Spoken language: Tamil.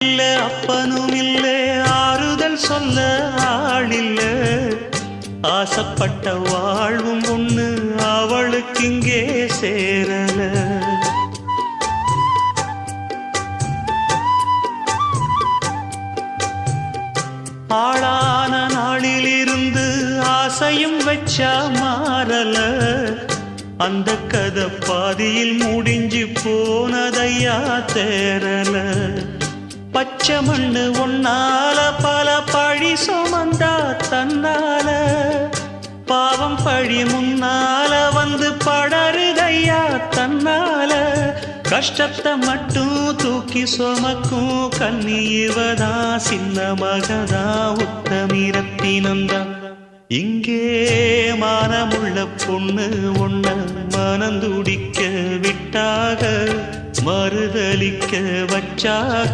இல்ல அப்பனும் இல்ல ஆறுதல் சொல்ல ஆளில்ல ஆசைப்பட்ட வாழ்வும் ஒண்ணு அவளுக்கு இங்கே சேரல ஆளான நாளிலிருந்து ஆசையும் வச்சா மாறல அந்த கதை பாதியில் முடிஞ்சு போனதையா தேரல பச்சை மண்ணு ஒன்னால பல பழி சுமந்தா தன்னால பாவம் பழி முன்னால வந்து படருதையா தன்னால கஷ்டத்தை மட்டும் தூக்கி சுமக்கும் கண்ணீவதா சின்ன மகதா உத்தமிரத்தினந்தா இங்கே மானமுள்ள பொண்ணு ஒண்ண மனந்துடிக்க விட்டாக மறுதலிக்க வச்சாக